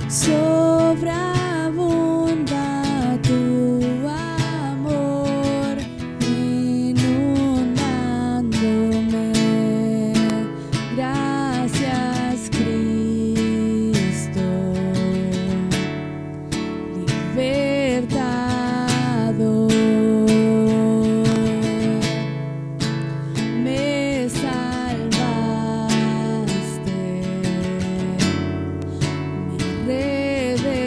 Sobreabunda tu amor inundándome. Gracias, Cristo, libertador. Me salvaste, mi redentor.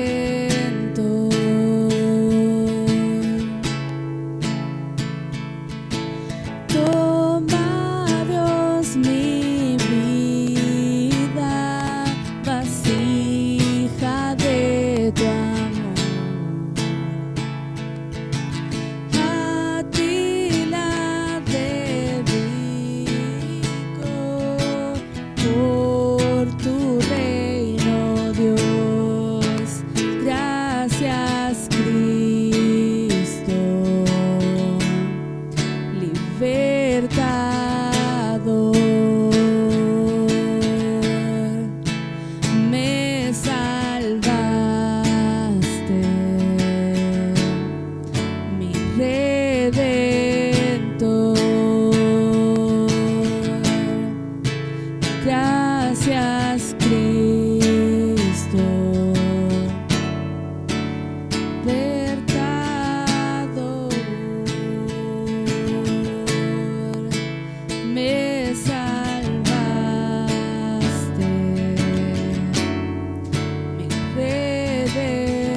Toma, Dios, mi vida, vasija de tu amor. A ti la dedico por tu reino, Dios. Gracias, Cristo, libertador. Me salvaste, mi redentor. Gracias, Cristo, libertador. Me salvaste, mi redentor.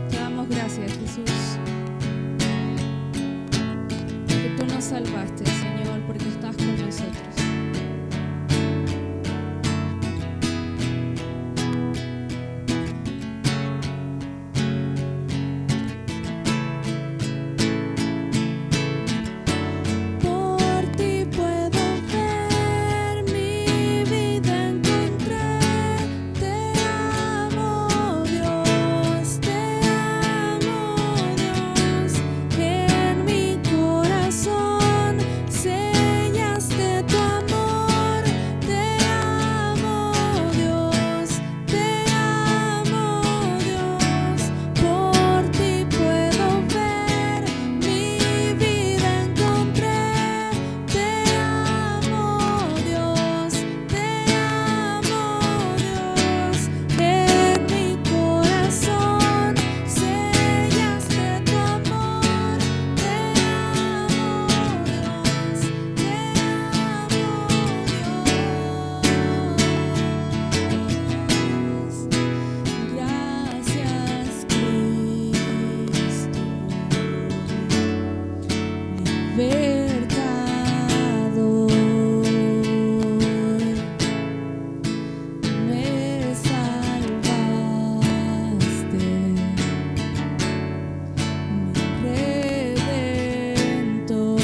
Te damos gracias, Jesús, que tú nos salvaste, Señor, porque estás con nosotros. Por ti puedo ver, mi vida encontré. Te amo, Dios, en mi corazón sellaste tu amor. Te amo, Dios, por ti puedo ver, mi vida encontré. Te amo, Dios, en mi corazón sellaste tu amor. Te amo, Dios, gracias, Cristo, libertador. Me salvaste, mi redentor.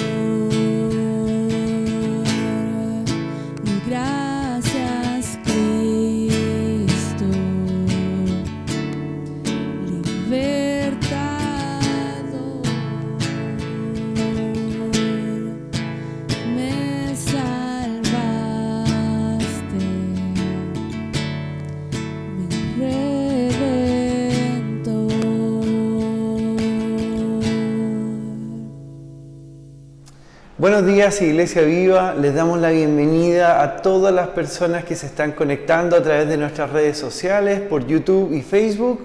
Gracias, Cristo, libertador. Me salvaste, mi redentor. Buenos días, Iglesia Viva. Les damos la bienvenida a todas las personas que se están conectando a través de nuestras redes sociales, por YouTube y Facebook.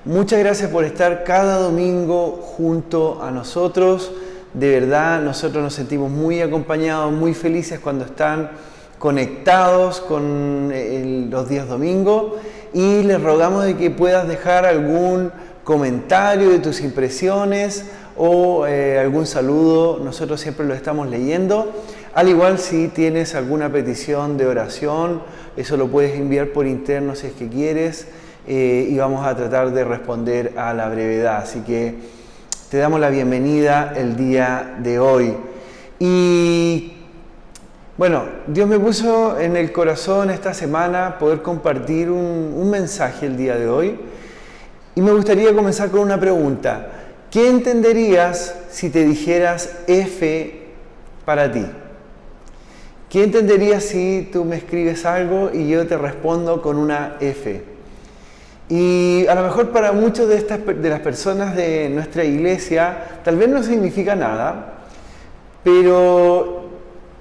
Muchas gracias por estar cada domingo junto a nosotros. De verdad, nosotros nos sentimos muy acompañados, muy felices cuando están conectados con los días domingos, y les rogamos de que puedas dejar algún comentario de tus impresiones o algún saludo. Nosotros siempre lo estamos leyendo. Al igual, si tienes alguna petición de oración, eso lo puedes enviar por interno si es que quieres, y vamos a tratar de responder a la brevedad. Así que te damos la bienvenida el día de hoy. Y bueno, Dios me puso en el corazón esta semana poder compartir un mensaje el día de hoy. Y me gustaría comenzar con una pregunta. ¿Qué entenderías si te dijeras F para ti? ¿Qué entenderías si tú me escribes algo y yo te respondo con una F? Y a lo mejor para muchas de las personas de nuestra iglesia tal vez no significa nada, pero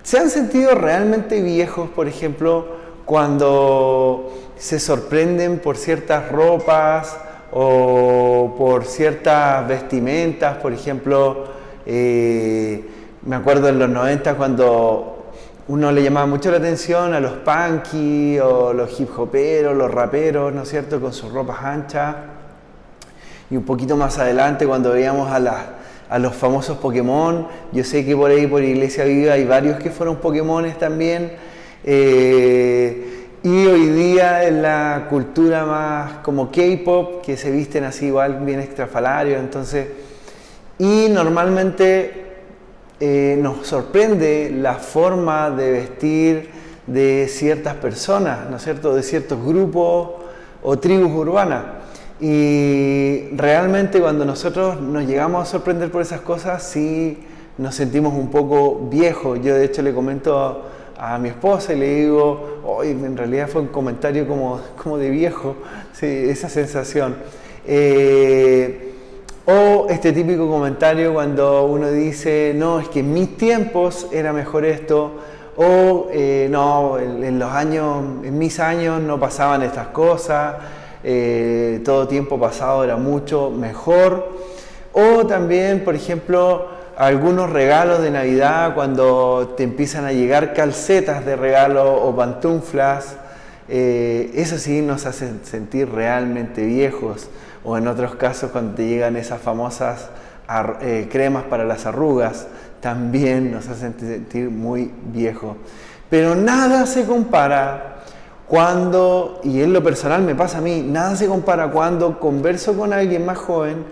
¿se han sentido realmente viejos, por ejemplo, cuando se sorprenden por ciertas ropas o por ciertas vestimentas? Por ejemplo, me acuerdo en los 90 cuando uno le llamaba mucho la atención a los punky o los hip hoperos, los raperos, ¿no es cierto?, con sus ropas anchas. Y un poquito más adelante cuando veíamos a los famosos Pokémon, yo sé que por ahí por Iglesia Viva hay varios que fueron Pokémones también. Y hoy día en la cultura más como K-pop, que se visten así igual bien estrafalarios, entonces, y normalmente nos sorprende la forma de vestir de ciertas personas, ¿no es cierto?, de ciertos grupos o tribus urbanas. Y realmente cuando nosotros nos llegamos a sorprender por esas cosas, sí nos sentimos un poco viejos. Yo de hecho le comento a mi esposa y le digo, oye, en realidad fue un comentario como de viejo, sí, esa sensación. O este típico comentario cuando uno dice, no, es que en mis tiempos era mejor esto, o no, en mis años no pasaban estas cosas, todo tiempo pasado era mucho mejor. O también, por ejemplo, algunos regalos de Navidad cuando te empiezan a llegar calcetas de regalo o pantuflas, eso sí nos hace sentir realmente viejos. O en otros casos cuando te llegan esas famosas cremas para las arrugas, también nos hacen sentir muy viejos. Pero nada se compara cuando, y en lo personal me pasa a mí, nada se compara cuando converso con alguien más joven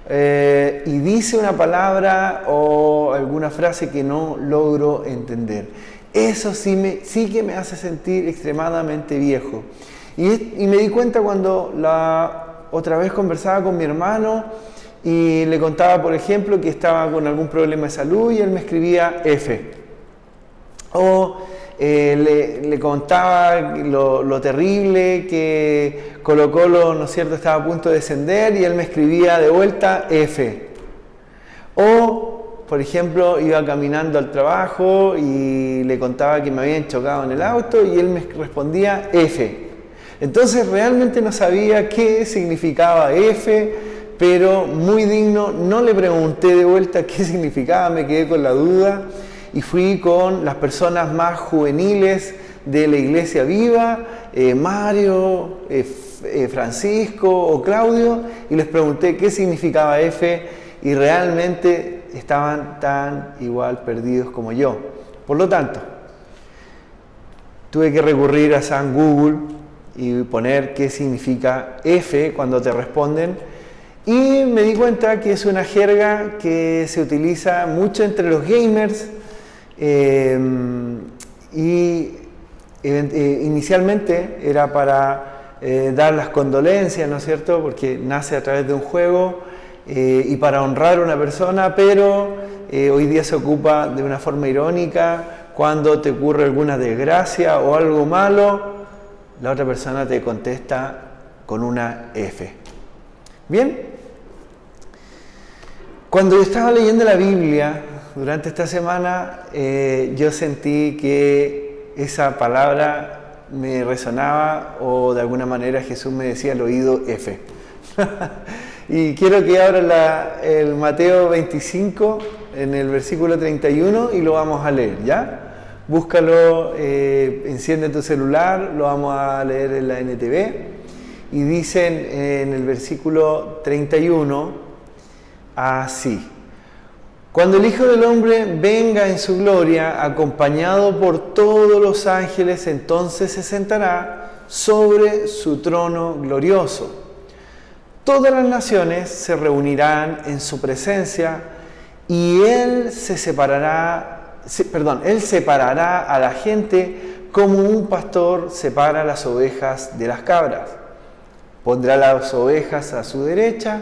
y dice una palabra o alguna frase que no logro entender. Eso sí que me hace sentir extremadamente viejo. Y me di cuenta cuando otra vez conversaba con mi hermano y le contaba, por ejemplo, que estaba con algún problema de salud y él me escribía F. O le contaba lo terrible que Colo-Colo, ¿no es cierto?, estaba a punto de descender y él me escribía de vuelta F. O, por ejemplo, iba caminando al trabajo y le contaba que me habían chocado en el auto y él me respondía F. Entonces realmente no sabía qué significaba F, pero muy digno, no le pregunté de vuelta qué significaba, me quedé con la duda y fui con las personas más juveniles de la Iglesia Viva, Mario, Francisco o Claudio, y les pregunté qué significaba F y realmente estaban tan igual perdidos como yo. Por lo tanto, tuve que recurrir a San Google y poner qué significa F cuando te responden y me di cuenta que es una jerga que se utiliza mucho entre los gamers inicialmente era para dar las condolencias, ¿no es cierto?, porque nace a través de un juego y para honrar a una persona, pero hoy día se ocupa de una forma irónica cuando te ocurre alguna desgracia o algo malo. La otra persona te contesta con una F. Bien, cuando yo estaba leyendo la Biblia durante esta semana, yo sentí que esa palabra me resonaba o de alguna manera Jesús me decía al oído F. Y quiero que abra el Mateo 25 en el versículo 31 y lo vamos a leer, ¿ya? Búscalo, enciende tu celular, lo vamos a leer en la NTV y dicen en el versículo 31 así: cuando el Hijo del Hombre venga en su gloria acompañado por todos los ángeles, entonces se sentará sobre su trono glorioso. Todas las naciones se reunirán en su presencia y Él separará a la gente como un pastor separa las ovejas de las cabras. Pondrá las ovejas a su derecha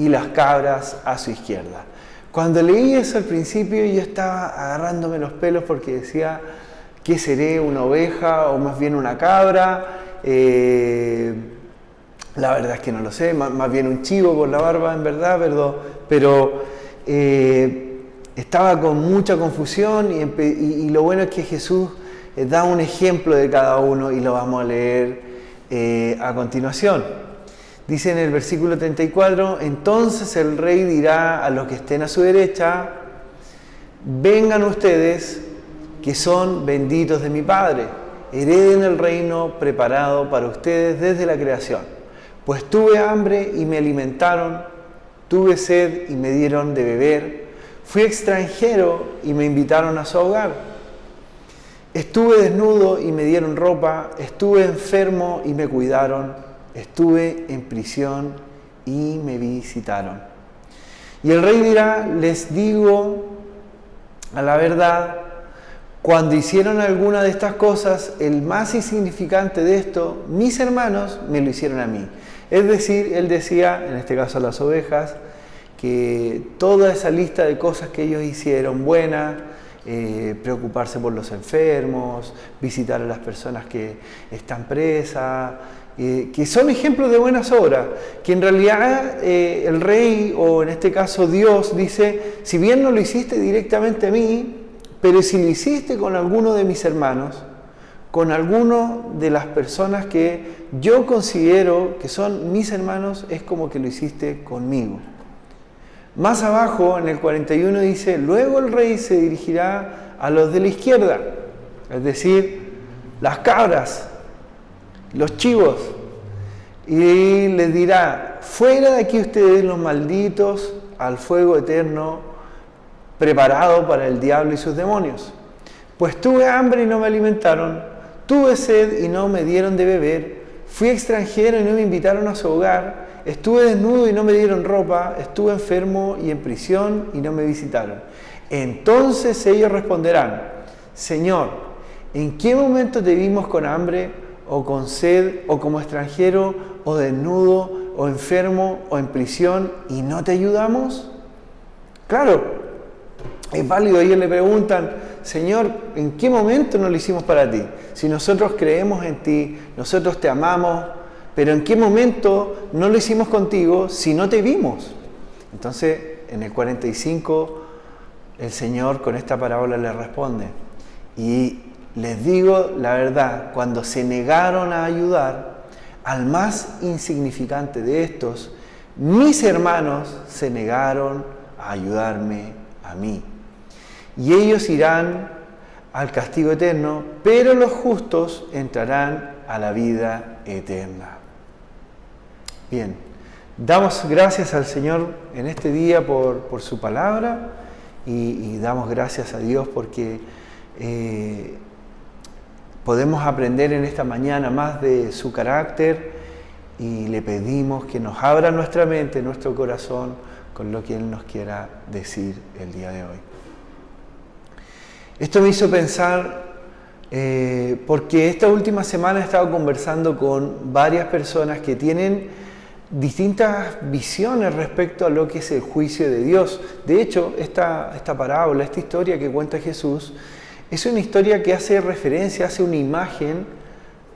y las cabras a su izquierda. Cuando leí eso al principio yo estaba agarrándome los pelos porque decía, ¿qué seré? ¿Una oveja o más bien una cabra? La verdad es que no lo sé, más bien un chivo con la barba en verdad, pero estaba con mucha confusión y lo bueno es que Jesús da un ejemplo de cada uno y lo vamos a leer a continuación. Dice en el versículo 34, entonces el rey dirá a los que estén a su derecha, vengan ustedes que son benditos de mi Padre, hereden el reino preparado para ustedes desde la creación. Pues tuve hambre y me alimentaron, tuve sed y me dieron de beber, fui extranjero y me invitaron a su hogar. Estuve desnudo y me dieron ropa, estuve enfermo y me cuidaron, estuve en prisión y me visitaron. Y el rey dirá, les digo a la verdad, cuando hicieron alguna de estas cosas, el más insignificante de esto, mis hermanos me lo hicieron a mí. Es decir, él decía, en este caso a las ovejas, que toda esa lista de cosas que ellos hicieron buenas, preocuparse por los enfermos, visitar a las personas que están presas, que son ejemplos de buenas obras, que en realidad el rey, o en este caso Dios, dice, si bien no lo hiciste directamente a mí, pero si lo hiciste con alguno de mis hermanos, con alguno de las personas que yo considero que son mis hermanos, es como que lo hiciste conmigo. Más abajo, en el 41 dice, luego el rey se dirigirá a los de la izquierda, es decir, las cabras, los chivos, y les dirá, fuera de aquí ustedes los malditos al fuego eterno preparado para el diablo y sus demonios. Pues tuve hambre y no me alimentaron, tuve sed y no me dieron de beber, fui extranjero y no me invitaron a su hogar, estuve desnudo y no me dieron ropa, estuve enfermo y en prisión y no me visitaron. Entonces ellos responderán, Señor, ¿en qué momento te vimos con hambre o con sed o como extranjero o desnudo o enfermo o en prisión y no te ayudamos? Claro, es válido. Ellos le preguntan, Señor, ¿en qué momento no lo hicimos para ti? Si nosotros creemos en ti, nosotros te amamos, pero ¿en qué momento no lo hicimos contigo si no te vimos? Entonces, en el 45, el Señor con esta parábola le responde, y les digo la verdad, cuando se negaron a ayudar al más insignificante de estos, mis hermanos se negaron a ayudarme a mí. Y ellos irán al castigo eterno, pero los justos entrarán a la vida eterna. Bien, damos gracias al Señor en este día por su palabra y damos gracias a Dios porque podemos aprender en esta mañana más de su carácter y le pedimos que nos abra nuestra mente, nuestro corazón con lo que Él nos quiera decir el día de hoy. Esto me hizo pensar porque esta última semana he estado conversando con varias personas que tienen distintas visiones respecto a lo que es el juicio de Dios. De hecho, esta parábola, esta historia que cuenta Jesús, es una historia que hace referencia, hace una imagen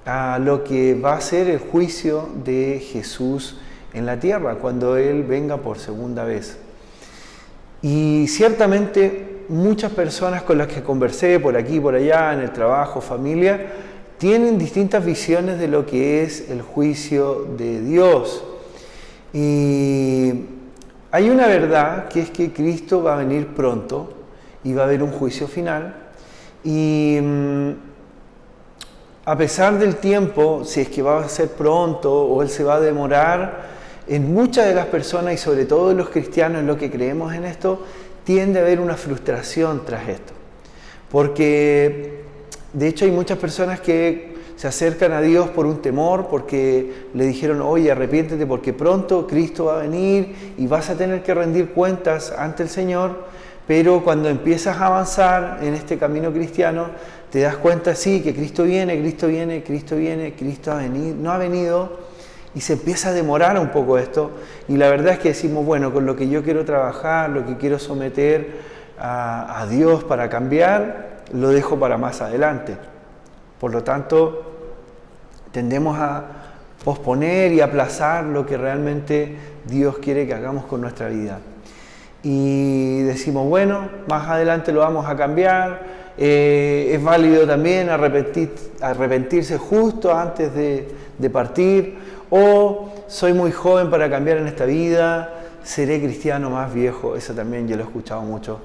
a lo que va a ser el juicio de Jesús en la tierra, cuando Él venga por segunda vez. Y ciertamente muchas personas con las que conversé por aquí, por allá, en el trabajo, familia, tienen distintas visiones de lo que es el juicio de Dios. Y hay una verdad, que es que Cristo va a venir pronto y va a haber un juicio final. Y a pesar del tiempo, si es que va a ser pronto o Él se va a demorar, en muchas de las personas y sobre todo en los cristianos, en lo que creemos en esto, tiende a haber una frustración tras esto. Porque de hecho hay muchas personas que se acercan a Dios por un temor, porque le dijeron, oye, arrepiéntete porque pronto Cristo va a venir y vas a tener que rendir cuentas ante el Señor, pero cuando empiezas a avanzar en este camino cristiano, te das cuenta, sí, que Cristo viene, Cristo viene, Cristo viene, Cristo no ha venido, y se empieza a demorar un poco esto, y la verdad es que decimos, bueno, con lo que yo quiero trabajar, lo que quiero someter a Dios para cambiar, lo dejo para más adelante. Por lo tanto, tendemos a posponer y aplazar lo que realmente Dios quiere que hagamos con nuestra vida. Y decimos, bueno, más adelante lo vamos a cambiar. Es válido también arrepentirse justo antes de partir, o soy muy joven para cambiar en esta vida, seré cristiano más viejo. Eso también yo lo he escuchado mucho.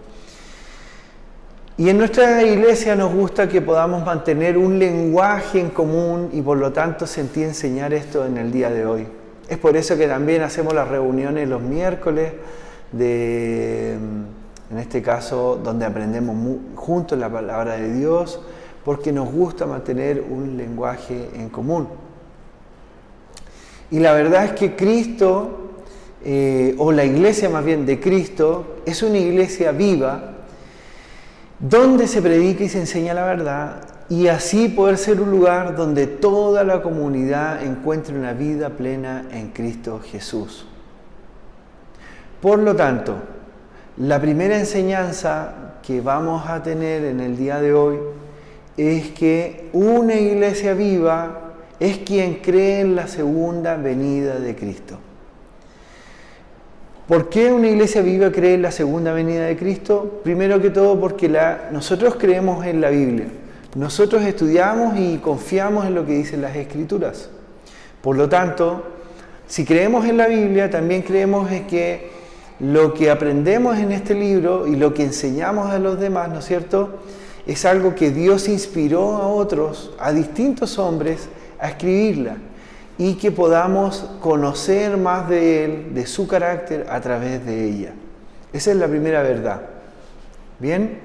Y en nuestra iglesia nos gusta que podamos mantener un lenguaje en común, y por lo tanto sentí enseñar esto en el día de hoy. Es por eso que también hacemos las reuniones los miércoles, en este caso donde aprendemos juntos la palabra de Dios, porque nos gusta mantener un lenguaje en común. Y la verdad es que Cristo, o la iglesia más bien de Cristo, es una iglesia viva, donde se predica y se enseña la verdad, y así poder ser un lugar donde toda la comunidad encuentre una vida plena en Cristo Jesús. Por lo tanto, la primera enseñanza que vamos a tener en el día de hoy es que una iglesia viva es quien cree en la segunda venida de Cristo. ¿Por qué una iglesia viva cree en la segunda venida de Cristo? Primero que todo porque nosotros creemos en la Biblia. Nosotros estudiamos y confiamos en lo que dicen las Escrituras. Por lo tanto, si creemos en la Biblia, también creemos en que lo que aprendemos en este libro y lo que enseñamos a los demás, ¿no es cierto?, es algo que Dios inspiró a otros, a distintos hombres, a escribirla, y que podamos conocer más de Él, de su carácter, a través de ella. Esa es la primera verdad. ¿Bien?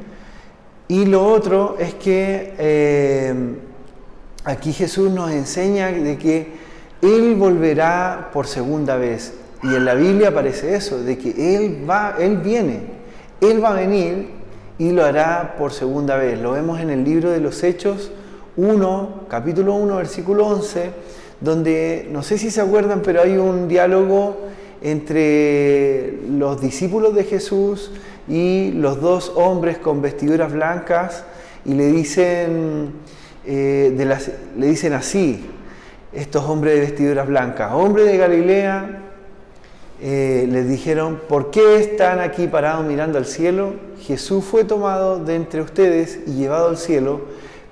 Y lo otro es que aquí Jesús nos enseña de que Él volverá por segunda vez. Y en la Biblia aparece eso, de que Él viene, Él va a venir y lo hará por segunda vez. Lo vemos en el libro de los Hechos 1, capítulo 1, versículo 11, donde, no sé si se acuerdan, pero hay un diálogo entre los discípulos de Jesús y los dos hombres con vestiduras blancas, y le dicen así, estos hombres de vestiduras blancas: hombres de Galilea, les dijeron, ¿por qué están aquí parados mirando al cielo? Jesús fue tomado de entre ustedes y llevado al cielo,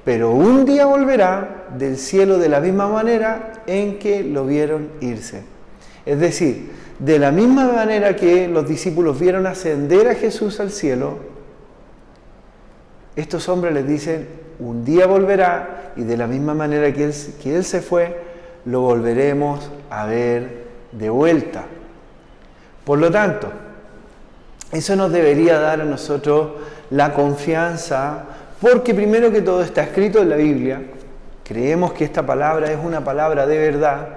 pero un día volverá del cielo de la misma manera en que lo vieron irse. Es decir, de la misma manera que los discípulos vieron ascender a Jesús al cielo, estos hombres les dicen, un día volverá, y de la misma manera que Él se fue, lo volveremos a ver de vuelta. Por lo tanto, eso nos debería dar a nosotros la confianza, porque primero que todo está escrito en la Biblia, creemos que esta palabra es una palabra de verdad,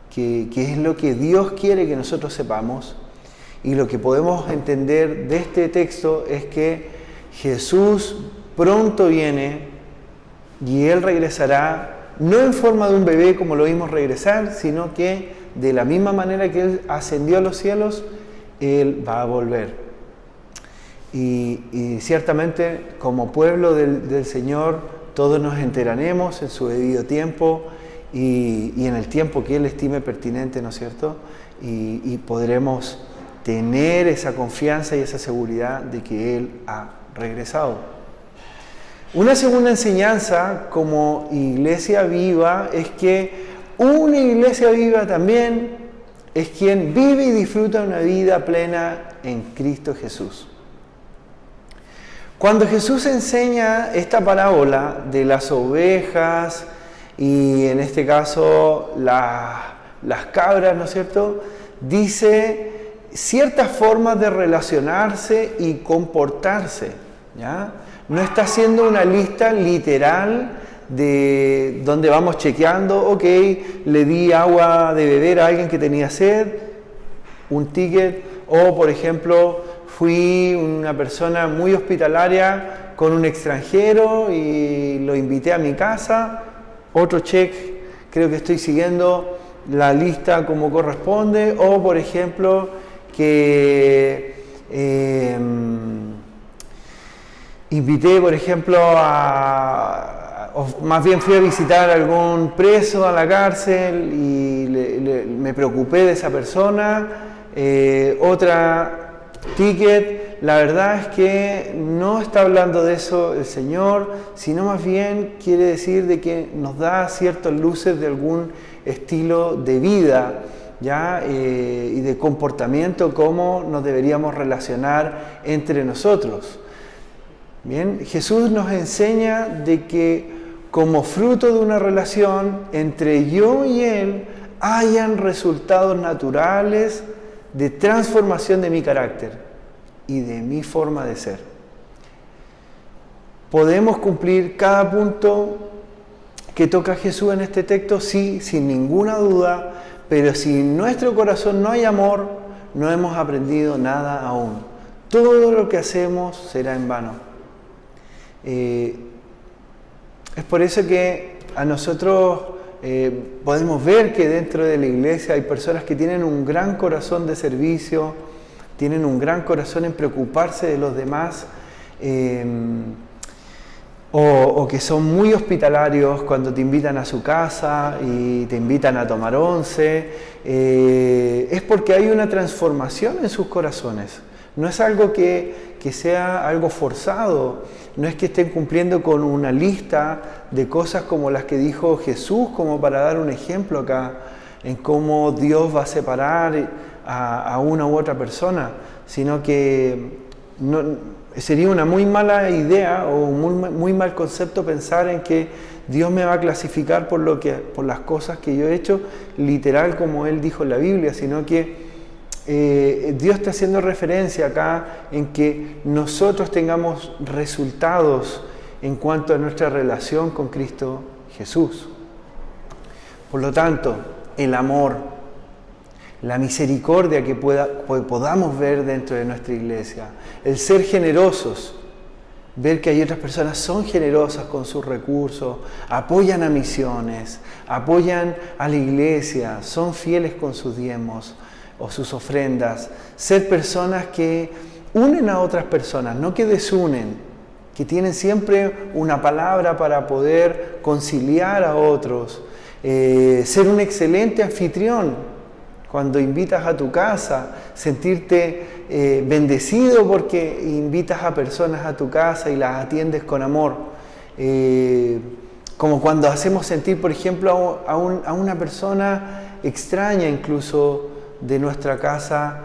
que es lo que Dios quiere que nosotros sepamos, y lo que podemos entender de este texto es que Jesús pronto viene y Él regresará, no en forma de un bebé como lo vimos regresar, sino que de la misma manera que Él ascendió a los cielos, Él va a volver. Y ciertamente como pueblo del Señor todos nos enteraremos en su debido tiempo y en el tiempo que Él estime pertinente, ¿no es cierto? Y podremos tener esa confianza y esa seguridad de que Él ha regresado. Una segunda enseñanza como iglesia viva es que una iglesia viva también es quien vive y disfruta una vida plena en Cristo Jesús. Cuando Jesús enseña esta parábola de las ovejas y en este caso las cabras, ¿no es cierto?, dice ciertas formas de relacionarse y comportarse, ¿ya? No está haciendo una lista literal de donde vamos chequeando, ok, le di agua de beber a alguien que tenía sed, un ticket, o por ejemplo, fui una persona muy hospitalaria con un extranjero y lo invité a mi casa, otro check, creo que estoy siguiendo la lista como corresponde, o por ejemplo que invité, por ejemplo, o más bien fui a visitar a algún preso a la cárcel y me preocupé de esa persona. Otra ticket, la verdad es que no está hablando de eso el Señor, sino más bien quiere decir de que nos da ciertas luces de algún estilo de vida, ¿ya? Y de comportamiento, cómo nos deberíamos relacionar entre nosotros. Bien, Jesús nos enseña de que como fruto de una relación entre yo y Él hayan resultados naturales de transformación de mi carácter y de mi forma de ser. ¿Podemos cumplir cada punto que toca Jesús en este texto? Sí, sin ninguna duda, pero si en nuestro corazón no hay amor, no hemos aprendido nada aún. Todo lo que hacemos será en vano. Es por eso que a nosotros podemos ver que dentro de la iglesia hay personas que tienen un gran corazón de servicio, tienen un gran corazón en preocuparse de los demás, o que son muy hospitalarios cuando te invitan a su casa y te invitan a tomar once. Es porque hay una transformación en sus corazones. No es algo que sea algo forzado, no es que estén cumpliendo con una lista de cosas como las que dijo Jesús, como para dar un ejemplo acá, en cómo Dios va a separar a una u otra persona, sino que sería una muy mala idea o un muy mal concepto pensar en que Dios me va a clasificar por las cosas que yo he hecho, literal como Él dijo en la Biblia, sino que Dios está haciendo referencia acá en que nosotros tengamos resultados en cuanto a nuestra relación con Cristo Jesús. Por lo tanto, el amor, la misericordia que podamos ver dentro de nuestra iglesia, el ser generosos, ver que hay otras personas son generosas con sus recursos, apoyan a misiones, apoyan a la iglesia, son fieles con sus diezmos o sus ofrendas, ser personas que unen a otras personas, no que desunen, que tienen siempre una palabra para poder conciliar a otros, ser un excelente anfitrión cuando invitas a tu casa, sentirte bendecido porque invitas a personas a tu casa y las atiendes con amor, como cuando hacemos sentir, por ejemplo, a una persona extraña incluso de nuestra casa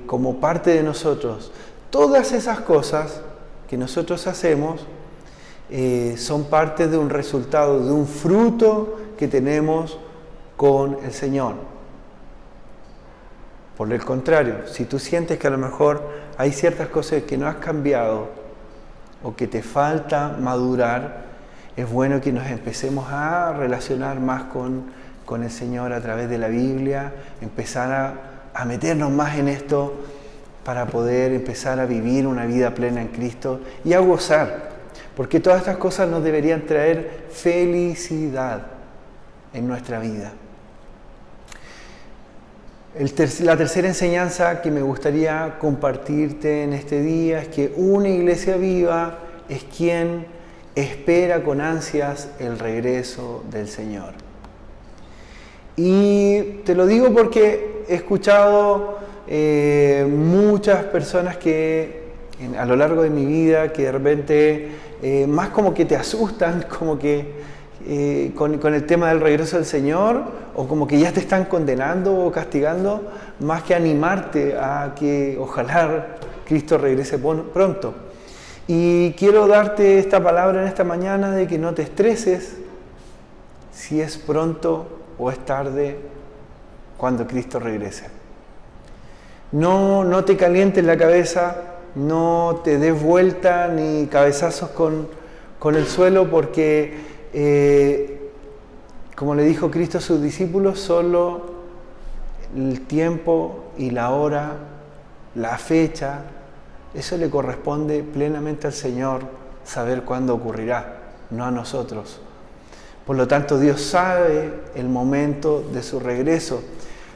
como parte de nosotros. Todas esas cosas que nosotros hacemos son parte de un resultado, de un fruto que tenemos con el Señor. Por el contrario, si tú sientes que a lo mejor hay ciertas cosas que no has cambiado o que te falta madurar, es bueno que nos empecemos a relacionar más con el Señor a través de la Biblia, empezar a meternos más en esto para poder empezar a vivir una vida plena en Cristo y a gozar, porque todas estas cosas nos deberían traer felicidad en nuestra vida. La tercera enseñanza que me gustaría compartirte en este día es que una iglesia viva es quien espera con ansias el regreso del Señor. Y te lo digo porque he escuchado muchas personas que a lo largo de mi vida que de repente más como que te asustan, como que con el tema del regreso del Señor, o como que ya te están condenando o castigando, más que animarte a que ojalá Cristo regrese pronto. Y quiero darte esta palabra en esta mañana de que no te estreses si es pronto o es tarde cuando Cristo regrese. No te calientes la cabeza, no te des vuelta ni cabezazos con el suelo, porque como le dijo Cristo a sus discípulos, solo el tiempo y la hora, la fecha, eso le corresponde plenamente al Señor saber cuándo ocurrirá, no a nosotros. Por lo tanto, Dios sabe el momento de su regreso.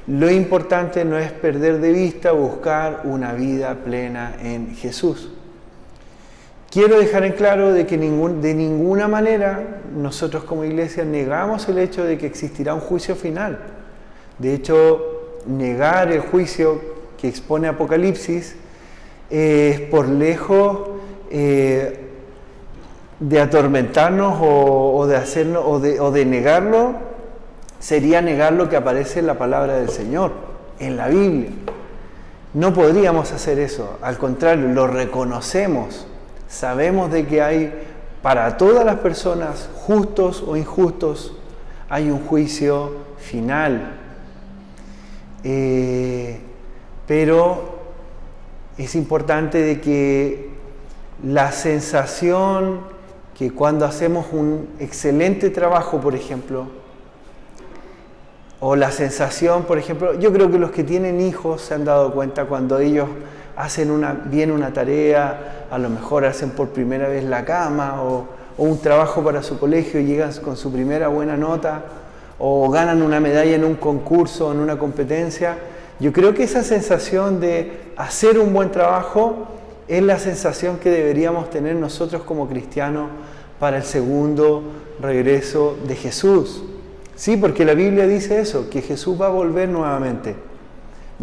Lo importante no es perder de vista buscar una vida plena en Jesús. Quiero dejar en claro de que de ninguna manera nosotros como iglesia negamos el hecho de que existirá un juicio final. De hecho, negar el juicio que expone Apocalipsis es por lejos de atormentarnos o de hacernos o de negarlo, sería negar lo que aparece en la palabra del Señor, en la Biblia. No podríamos hacer eso, al contrario, lo reconocemos. Sabemos de que hay para todas las personas, justos o injustos, hay un juicio final. Pero es importante de que la sensación que cuando hacemos un excelente trabajo, por ejemplo, o la sensación, por ejemplo, yo creo que los que tienen hijos se han dado cuenta cuando ellos hacen bien una tarea, a lo mejor hacen por primera vez la cama o un trabajo para su colegio y llegan con su primera buena nota o ganan una medalla en un concurso, en una competencia. Yo creo que esa sensación de hacer un buen trabajo es la sensación que deberíamos tener nosotros como cristianos para el segundo regreso de Jesús. Sí, porque la Biblia dice eso, que Jesús va a volver nuevamente.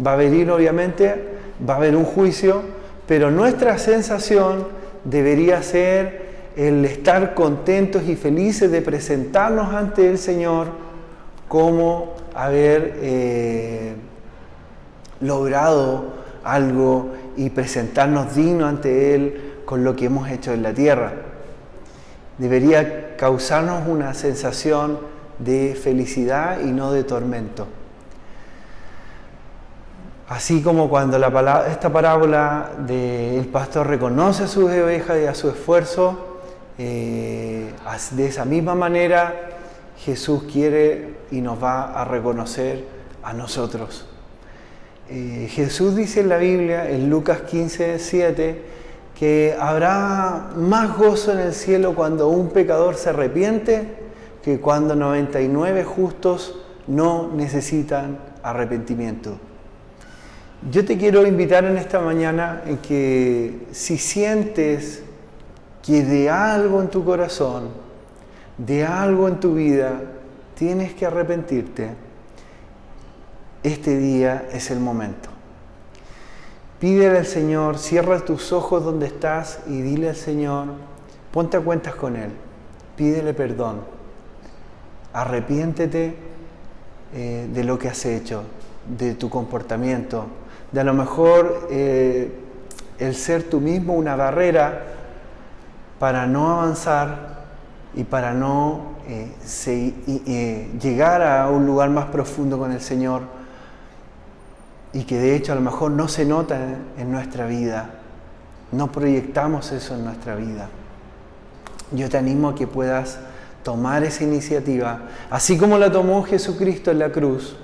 Va a venir, obviamente, va a haber un juicio, pero nuestra sensación debería ser el estar contentos y felices de presentarnos ante el Señor como haber logrado algo y presentarnos dignos ante Él con lo que hemos hecho en la tierra. Debería causarnos una sensación de felicidad y no de tormento. Así como cuando esta parábola del pastor reconoce a sus ovejas y a su esfuerzo, de esa misma manera Jesús quiere y nos va a reconocer a nosotros. Jesús dice en la Biblia, en Lucas 15:7, que habrá más gozo en el cielo cuando un pecador se arrepiente que cuando 99 justos no necesitan arrepentimiento. Yo te quiero invitar en esta mañana en que si sientes que de algo en tu corazón, de algo en tu vida, tienes que arrepentirte, este día es el momento. Pídele al Señor, cierra tus ojos donde estás y dile al Señor, ponte a cuentas con Él, pídele perdón, arrepiéntete de lo que has hecho, de tu comportamiento, de a lo mejor el ser tú mismo una barrera para no avanzar y para no llegar a un lugar más profundo con el Señor y que de hecho a lo mejor no se nota en nuestra vida, no proyectamos eso en nuestra vida. Yo te animo a que puedas tomar esa iniciativa, así como la tomó Jesucristo en la cruz,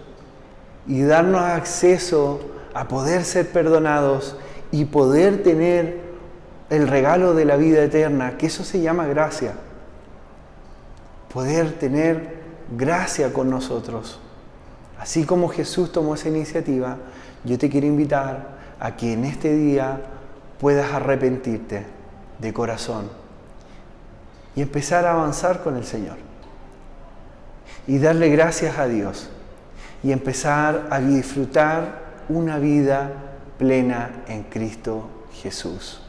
y darnos acceso a poder ser perdonados y poder tener el regalo de la vida eterna, que eso se llama gracia. Poder tener gracia con nosotros. Así como Jesús tomó esa iniciativa, yo te quiero invitar a que en este día puedas arrepentirte de corazón y empezar a avanzar con el Señor y darle gracias a Dios y empezar a disfrutar una vida plena en Cristo Jesús.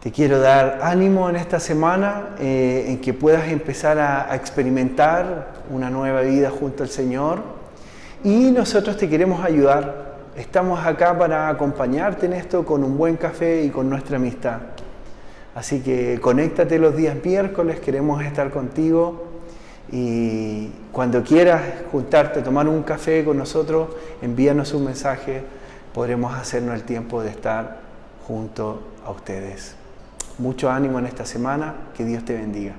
Te quiero dar ánimo en esta semana en que puedas empezar a experimentar una nueva vida junto al Señor y nosotros te queremos ayudar. Estamos acá para acompañarte en esto con un buen café y con nuestra amistad. Así que conéctate los días miércoles, queremos estar contigo y cuando quieras juntarte, tomar un café con nosotros, envíanos un mensaje, podremos hacernos el tiempo de estar junto a ustedes. Mucho ánimo en esta semana, que Dios te bendiga.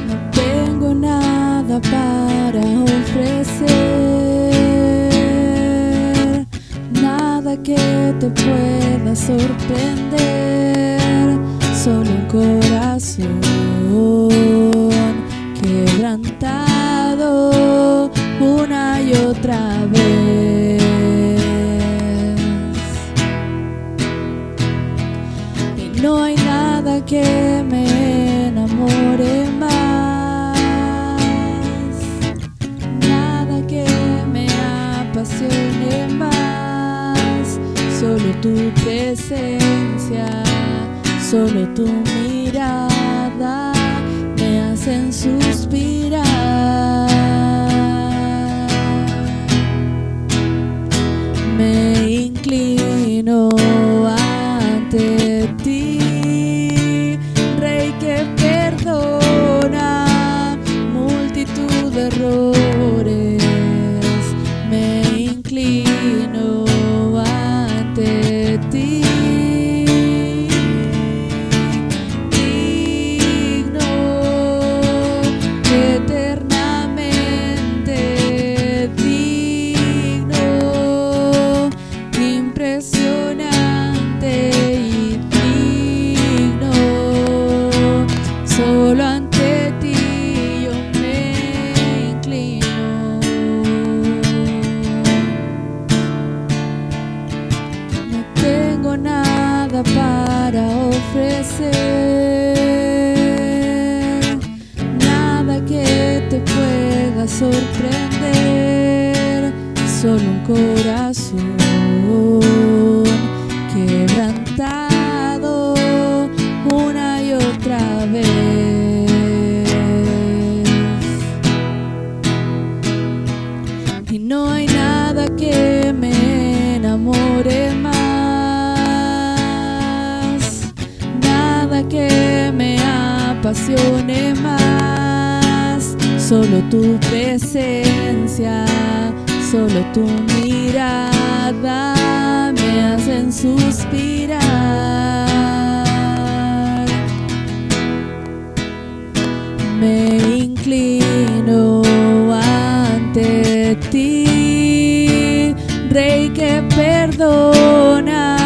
No tengo nada para sorprender. Solo un corazón quebrantado una y otra vez. Y no hay nada que me enamore más, nada que me apasione más. Solo tu presencia, solo tu mirada me hacen suspirar. Me inclino ante ti, Rey que perdona multitud de errores. Me inclino ante ti, digno, eternamente digno, impresionante y digno. Solo ante ti yo me inclino. No tengo nada para ofrecer, nada que te pueda sorprender. Solo un corazón quebrantado una y otra vez. Y no hay nada que me enamore más, nada que me apasione más. Solo tu presencia, solo tu mirada me hacen suspirar. Me inclino ante ti, Rey que perdona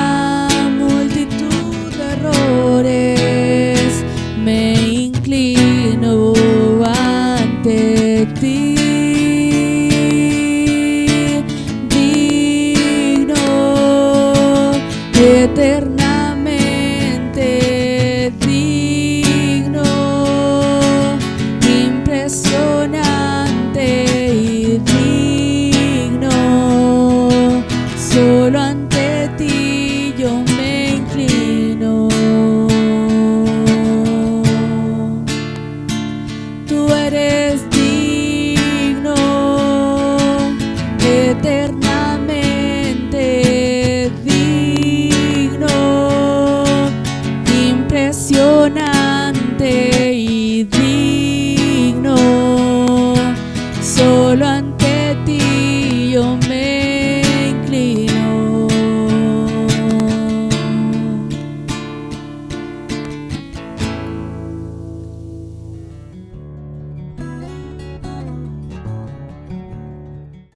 multitud de errores. Me inclino ante ti, digno, eternamente digno, impresionante y digno. Solo ante ti yo me inclino. Tú eres digno, eternamente digno, impresionante